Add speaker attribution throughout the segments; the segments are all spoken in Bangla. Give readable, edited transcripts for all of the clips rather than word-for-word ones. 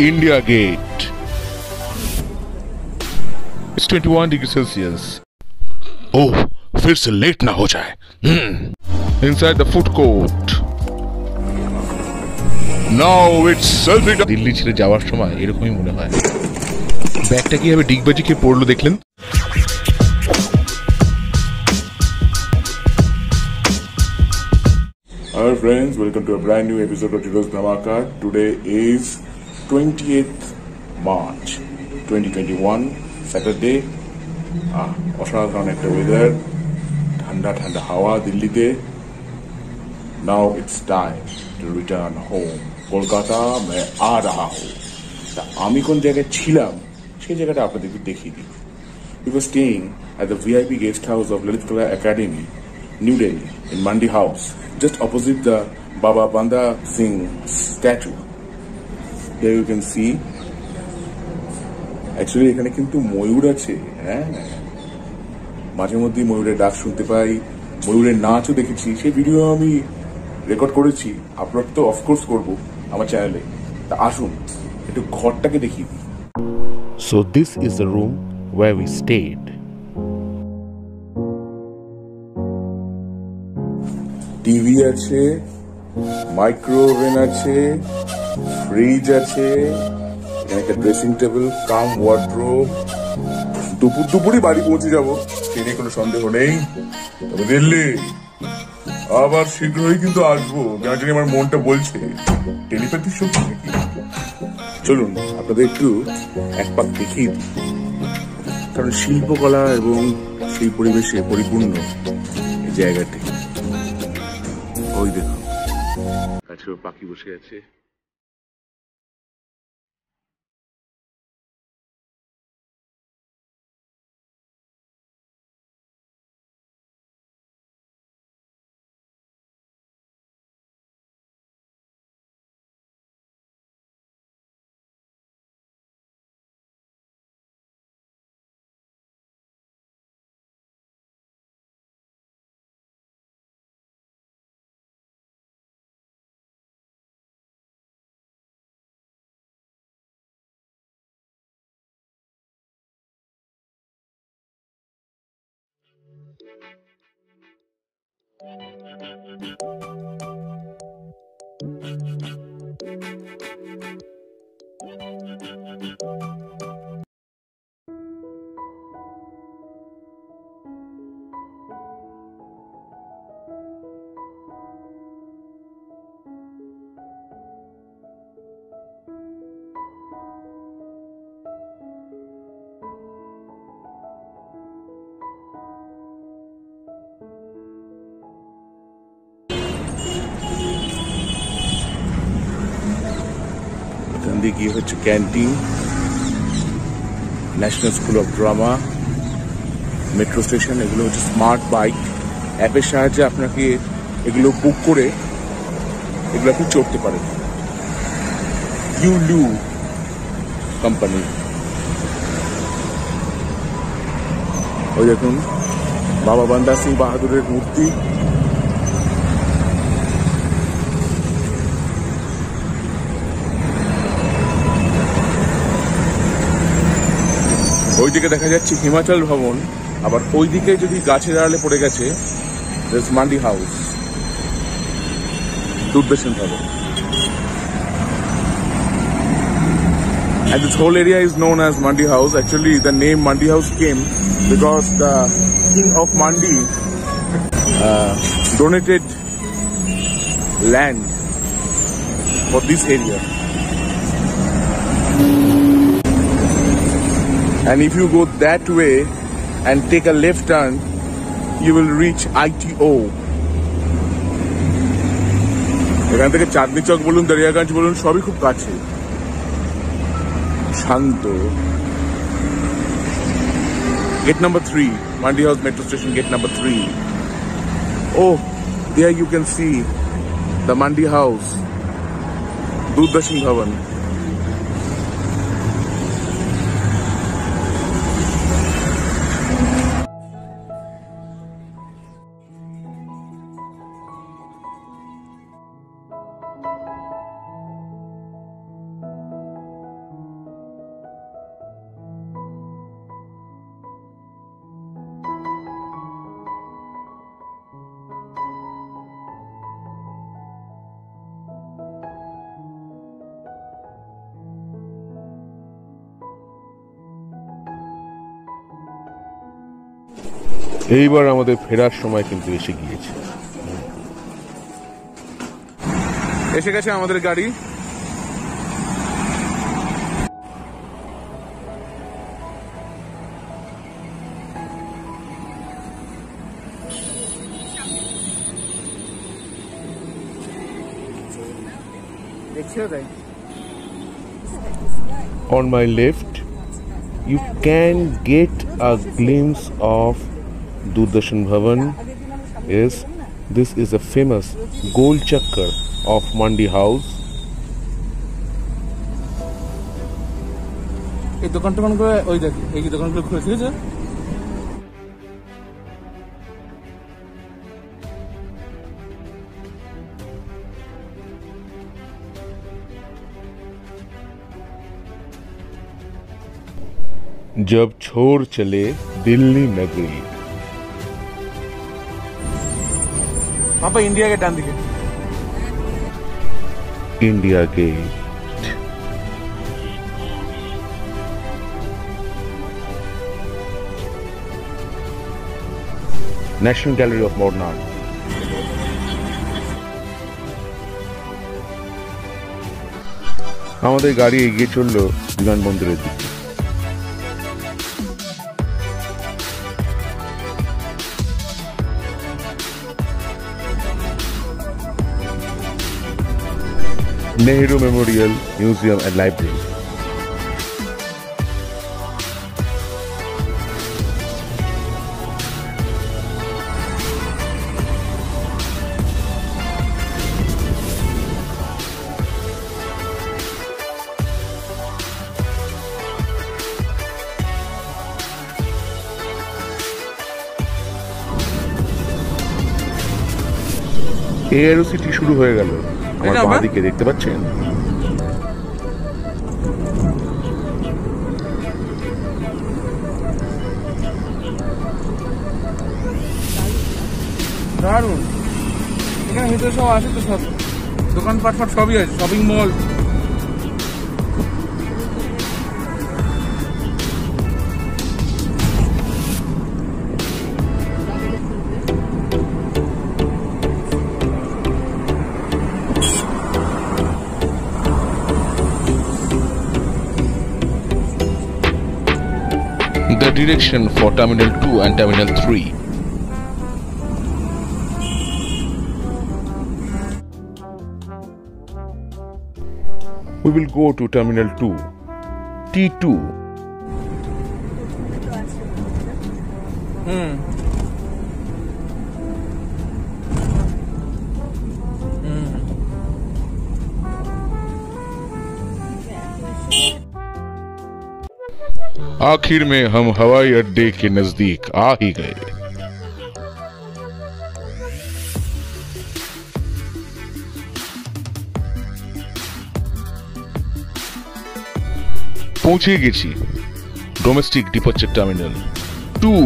Speaker 1: India Gate. It's 21 degrees Celsius. ओह, फिर से लेट ना हो जाए. Inside the food court. Now it's selfie. Delhi ছেড়ে যাওয়ার সময় এরকমই মনে হয়. ব্যাগটা কিভাবে ডিগবাজি খেয়ে পড়লো দেখলেন?
Speaker 2: Hi friends, welcome to a brand new episode of Tiro's Dhamaka. Today is 28th March 2021, Saturday. অসাধারণ একটা ওয়েদার, ঠান্ডা ঠান্ডা হাওয়া দিল্লিতে. Now it's time to return home. Kolkata मैं आ रहा हूँ. তা আমি কোন জায়গায় ছিলাম সেই জায়গাটা আপনাদেরকে দেখিয়ে দিই. We were staying at the VIP guest house of Lalit Kala Academy, New Delhi, in Mandi House, just opposite the Baba Banda Singh statue. Here you can see. Actually এখানে কিন্তু ময়ূর আছে. হ্যাঁ, মাঝে মধ্যে ময়ূরের ডাক শুনতে পাই, ময়ূরের নাচও দেখেছি. সেই ভিডিও আমি রেকর্ড করেছি, আপলোড তো অফকোর্স করবো আমার চ্যানেলে. তা আসুন একটু ঘরটাকে দেখিয়ে দিই.
Speaker 1: So this is the room where we stayed.
Speaker 2: TV আছে, মাইক্রোওভেন আছে, ফ্রিজ আছে, এখানে একটা ড্রেসিং টেবিল কাম ওয়ার্ডরোব. দুপুরই বাড়ি পৌঁছে যাবো, সে নিয়ে কোনো সন্দেহ নেই. তবে দিল্লি আবার শীঘ্রই কিন্তু আসবো, কেন জানি আমার মনটা বলছে. টেলিপ্যাথির শক্তি নাকি? চলুন আপনাদের একটু এক পাক দেখিয়ে দিই. কারণ শিল্পকলা এবং সেই পরিবেশে পরিপূর্ণ এই জায়গাটি. ওই দেখুন কাছে পাখি বসে আছে. এখান দিয়ে গিয়ে হচ্ছে canteen, national school of drama, metro station. এগুলো হচ্ছে স্মার্ট বাইক অ্যাপের সাহায্যে আপনাকে এগুলো বুক করে এগুলো আপনি চড়তে পারেন. ইউলু কোম্পানি. ওই দেখুন বাবা বান্দা সিং বাহাদুরের মূর্তি. ওইদিকে দেখা যাচ্ছে হিমাচল ভবন, আবার ওইদিকে যদি গাছের আড়ালে পড়ে গেছে মান্ডি হাউস, দূরদর্শন ভবন. And this whole area is known as Mandi House. Actually, the name Mandi House came because the king of Mandi donated land for this area. And if you go that way and take a left turn, you will reach ITO. এখান থেকে চাঁদনি চক বলুন, দরিয়াগঞ্জ বলুন, সবই খুব কাছে. শান্ত. Gate number 3, Mandi House Metro Station, gate number 3. Oh, there you can see the Mandi House, Doordarshan Bhavan.
Speaker 1: এইবার আমাদের ফেরার সময় কিন্তু এসে গিয়েছে।
Speaker 2: এসে গেছে আমাদের গাড়ি।
Speaker 1: On my left, you can get a glimpse of Doordarshan Bhavan. Yes, this is a famous goal chakkar of Mandi House.
Speaker 2: এই দোকানটা কোন করে ওই দেখ এই দোকানগুলো খুলে দিয়েছে।
Speaker 1: जब छोड़ चले दिल्ली नगरी।
Speaker 2: पापा इंडिया के डान दिखे
Speaker 1: India Gate, National Gallery of Modern Art, আমাদের গাড়ি এগিয়ে চলল বিমানবন্দরের দিকে। Nehru Memorial Museum and Library. Aero city শুরু হয়ে গেল আমার বাঁ দিকে, দেখতে পাচ্ছেন?
Speaker 2: দারুন, এখানে ভিতরে সব আছে তো, সব দোকানপাট সবই আছে, shopping mall.
Speaker 1: The direction for Terminal 2 and Terminal 3. We will go to Terminal 2, T2. आखिर में हम हवाई अड्डे के नजदीक आ ही गए। পৌঁছে গেছি domestic departure terminal 2।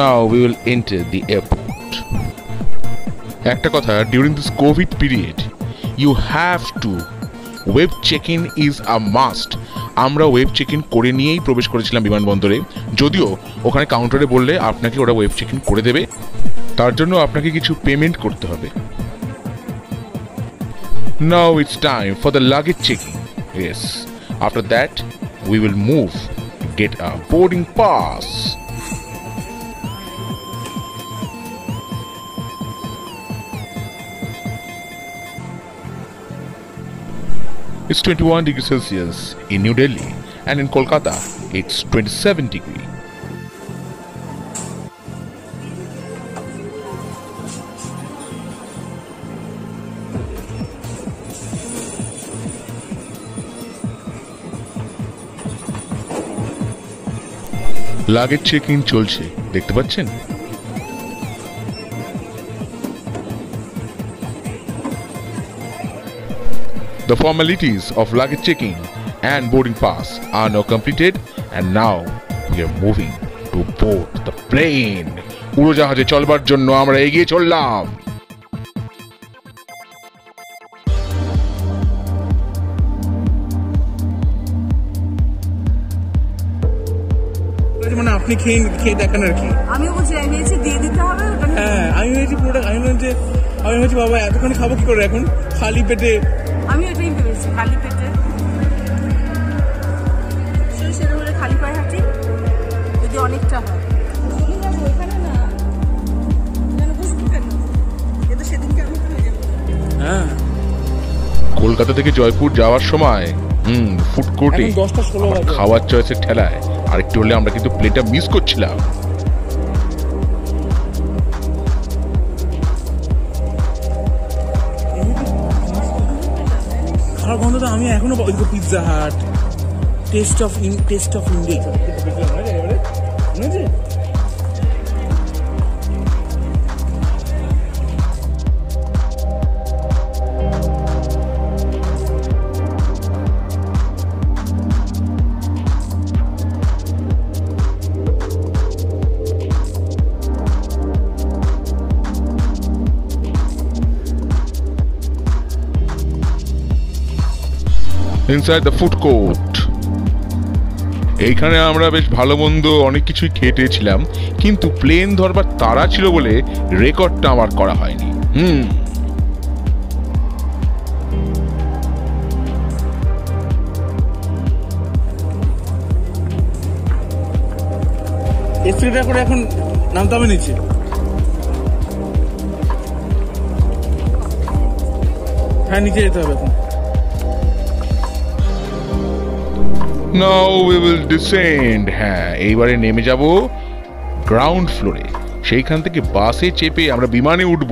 Speaker 1: Now we will enter the airport. একটা কথা, during this COVID period, you have to web check-in is a must. আমরা ওয়েব চেক ইন করে নিয়েই প্রবেশ করেছিলাম বিমানবন্দরে, যদিও ওখানে কাউন্টারে বললে আপনাকে ওরা ওয়েব চেক ইন করে দেবে, তার জন্য আপনাকে কিছু পেমেন্ট করতে হবে। Now it's time for the luggage checking. Yes, after that we will move to get a boarding pass. It's 21 degrees Celsius in New Delhi, and in Kolkata it's 27 degrees. Luggage check in চলছে, দেখতে পাচ্ছেন? The formalities of luggage checking and boarding pass are now completed, and now we are moving to board the plane. উড়োজাহাজে চলবার জন্য আমরা এগিয়ে চললাম।
Speaker 3: মানে আপনি খেয়ে দেখেন আর কি।
Speaker 4: আমি বলছি দিয়ে দিতে হবে।
Speaker 3: হ্যাঁ, আমি ভেবেছি পুরোটা। আমি ভেবেছি বাবা এতক্ষণ খাবো কি করে এখন খালি পেটে।
Speaker 4: আমি ওটাই ভেবেছি খালি পেটে। সেটা হলে খালি পায়ে হাঁটি যদি অনেকটা হয়।
Speaker 3: হ্যাঁ,
Speaker 1: কলকাতা থেকে জয়পুর যাওয়ার সময় ফুড কোর্টে খাওয়ার চয়েসের ঠেলায় আরেকটু হলে আমরা কিন্তু প্লেনটা মিস করছিলাম।
Speaker 3: খাওয়ার গন্ধটা আমি এখনো Pizza Hut, test of India.
Speaker 1: Inside the food court, এইখানে আমরা বেশ ভালো মন্দ অনেক কিছুই খেটেছিলাম, কিন্তু প্লেন ধরবার তাড়া ছিল বলে রেকর্ডটা আমার করা হয়নি।
Speaker 3: এক্সিলেটার করে এখন নামতে হবে নিচে। হ্যাঁ, নিচে যেতে হবে এখন।
Speaker 1: Now we will descend. হ্যাঁ, এইবারে নেমে যাব গ্রাউন্ড ফ্লোরে। সেইখান থেকে বাসে চেপে আমরা বিমানে উঠব।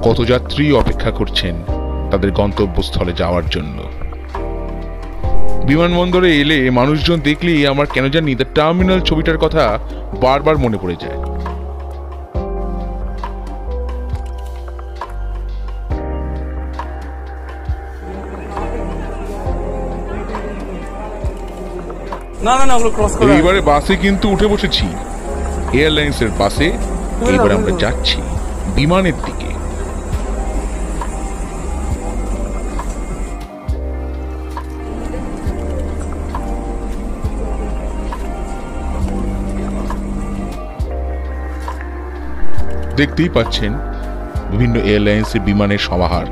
Speaker 1: কত যাত্রী অপেক্ষা করছেন তাদের গন্তব্যস্থলে যাওয়ার জন্য। বিমানবন্দরে এলে মানুষজন দেখলেই আমার কেন জানি দ্য টার্মিনাল ছবিটার কথা বারবার মনে পড়ে যায়। এইবারে বাসে কিন্তু উঠে বসেছি, এয়ারলাইন্স এর বাসে। এইবার আমরা যাচ্ছি বিমানের দিকে। দেখতেই পাচ্ছেন বিভিন্ন এয়ারলাইন্সের বিমানের সমাহার।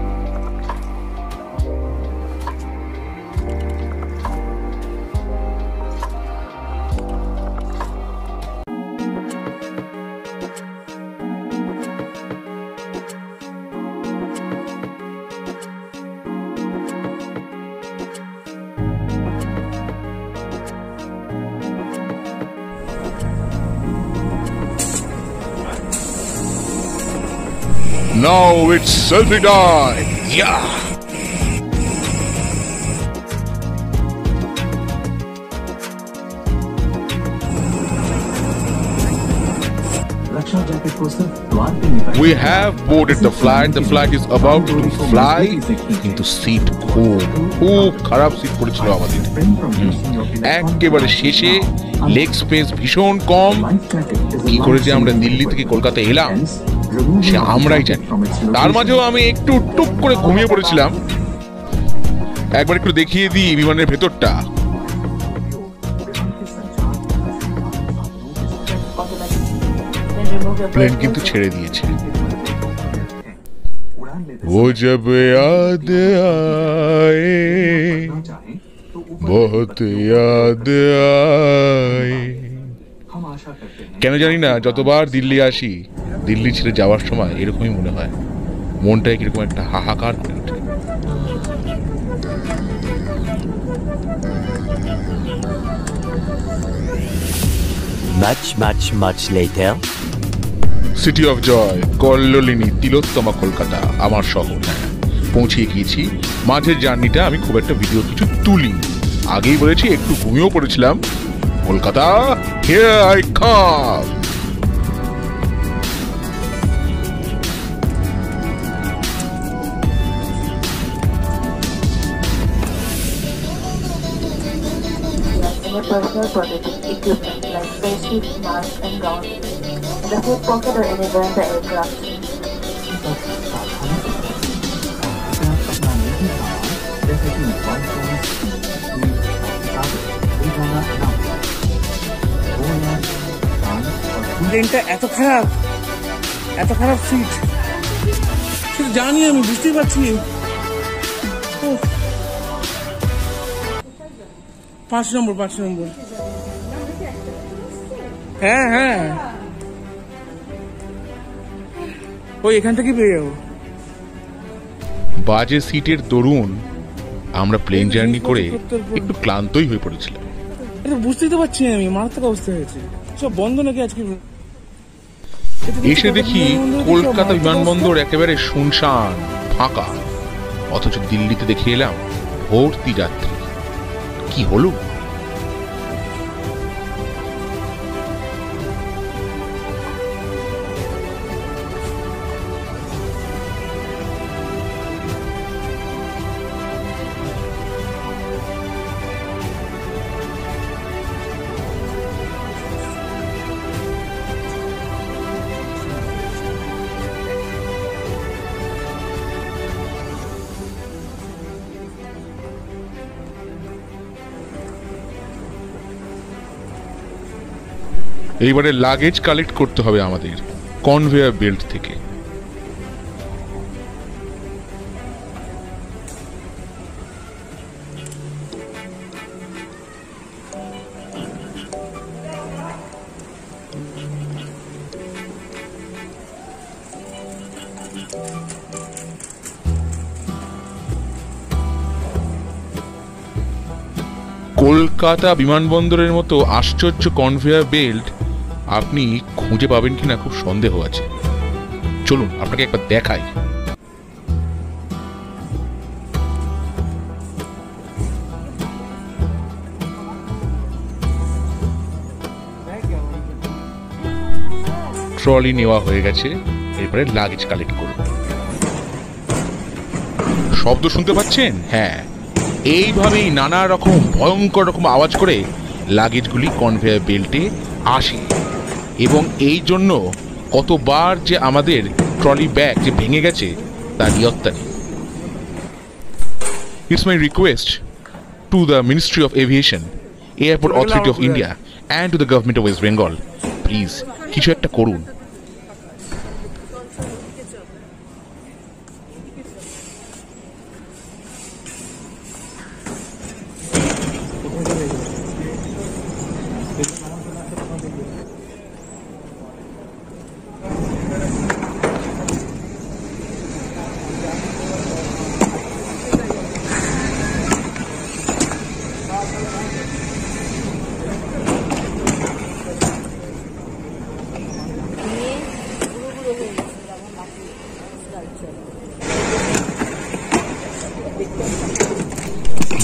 Speaker 1: Now it's selfie time. Yeah. We have boarded the flight. The flight is about to fly. কিন্তু সিট খুব খারাপ সিট পড়েছিল আমাদের। একেবারে শেষে লেগ স্পেস ভীষণ কম। কি করে যে আমরা দিল্লি থেকে কলকাতা এলাম সে আমরাই জানি। তার মাঝেও আমি একটু টুক করে ঘুমিয়ে পড়েছিলাম। একবার একটু দেখিয়ে দিই বিমানের ভেতরটা। প্লেন কিন্তু ছেড়ে দিয়েছে। ও জব ইয়াদ আয়ে বহুত ইয়াদ আয়ে। কেন জানি না, যতবার দিল্লি আসি দিল্লি ছেড়ে যাওয়ার সময় এরকমই মনে হয়, মনটায় কিরকম একটা হাহাকার করে ওঠে।
Speaker 5: Much later.
Speaker 1: City of joy, কল্লোলিনী, তিলোত্তমা, কলকাতা আমার শহর। হ্যাঁ, পৌঁছে গিয়েছি। মাঝের জার্নিটা আমি খুব একটা ভিডিও কিছু তুলি, আগেই বলেছি একটু ঘুমিয়েও পড়েছিলাম। Kolkata, here I come.
Speaker 5: personal protective equipment like face shield, mask, and gown in the hip pocket or anywhere in the aircraft.
Speaker 3: ট্রেনটা এত খারাপ সিট, সেটা জানি আমি, বুঝতেই পারছি। 5 নম্বর। হ্যাঁ ওই এখান থেকে পেয়ে যাবো।
Speaker 1: বাজে সিটের দরুন আমরা প্লেন জার্নি করে একটু ক্লান্তই হয়ে পড়েছিলাম।
Speaker 3: এটা বুঝতেই তো পারছি আমি, মারাত্মক অবস্থা হয়েছে। সব বন্ধ নাকি আজকে?
Speaker 1: এসে দেখি কলকাতা বিমানবন্দর একেবারে শুনশান ফাঁকা, অথচ দিল্লিতে দেখে এলাম ভর্তি যাত্রী। কি হলো? এইবারে লাগেজ কালেক্ট করতে হবে আমাদের কনভেয়ার বেল্ট থেকে। কলকাতা বিমানবন্দরের মতো আশ্চর্য কনভেয়ার বেল্ট আপনি খুঁজে পাবেন কিনা খুব সন্দেহ আছে। চলুন আপনাকে একবার দেখাই। ট্রলি নেওয়া হয়ে গেছে, এরপরে লাগেজ কালেক্ট করুন। শব্দ শুনতে পাচ্ছেন? হ্যাঁ, এইভাবেই নানা রকম ভয়ঙ্কর রকম আওয়াজ করে লাগেজগুলি কনভেয়ার বেল্টে আসে, এবং এই জন্য কতবার যে আমাদের ট্রলি ব্যাগ যে ভেঙে গেছে তার ইয়ত্তা নেই। It's my request to the ministry of aviation, airport authority of India and to the government of West Bengal, please কিছু একটা করুন।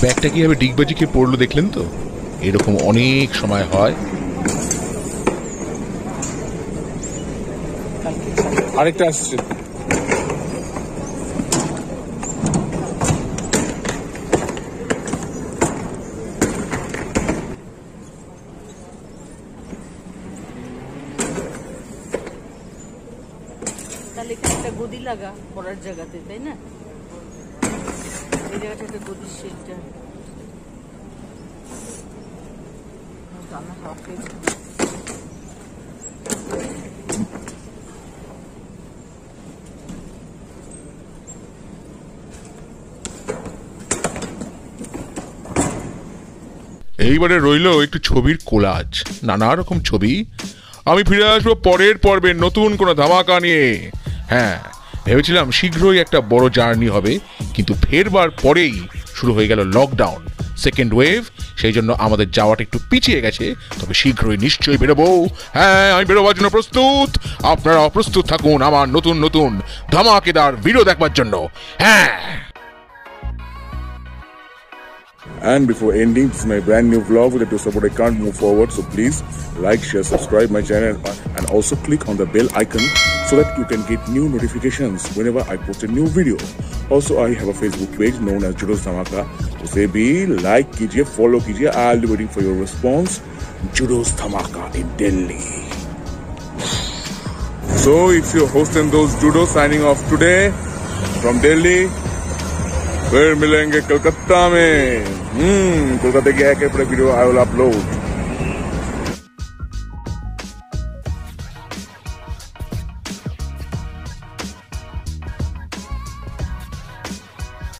Speaker 1: ব্যাগটা কিভাবে ডিগবাজি খেয়ে পড়লো দেখলেন তো? এরকম অনেক সময় হয়।
Speaker 3: আরেকটা আসছে।
Speaker 4: তাহলে একটা গদি লাগা পড়ার জায়গাতে, তাই না? এই জায়গাটা একটা গদির শেডটা
Speaker 1: এইবারে রইল একটু ছবির কোলাজ, নানা রকম ছবি। আমি ফিরে আসবো পরের পর্বে নতুন কোনো ধামাকা নিয়ে। হ্যাঁ, ভেবেছিলাম শীঘ্রই একটা বড় জার্নি হবে, কিন্তু ফেরবার পরেই শুরু হয়ে গেল লকডাউন, সেকেন্ড ওয়েভ। সেই জন্য আমাদের যাওয়াটা একটু পিছিয়ে গেছে, তবে শীঘ্রই নিশ্চয়ই বেরোবো। হ্যাঁ, আমি বেরোবার জন্য প্রস্তুত, আপনারা প্রস্তুত থাকুন আমার নতুন নতুন ধামাকেদার ভিডিও দেখবার জন্য। হ্যাঁ।
Speaker 2: And before ending, this is my brand new vlog. With your support, I can't move forward. So please like, share, subscribe my channel, and also click on the bell icon so that you can get new notifications whenever I post a new video. Also, I have a Facebook page known as Judos Dhamaka. उसे भी लाइक कीजिए, फॉलो कीजिए। I will be waiting for your response. जुडोस धमाका in Delhi. So it's your host and those judo signing off today from Delhi. फिर मिलेंगे कलकत्ता में। कोलकाता की एक वीडियो आई विल अपलोड।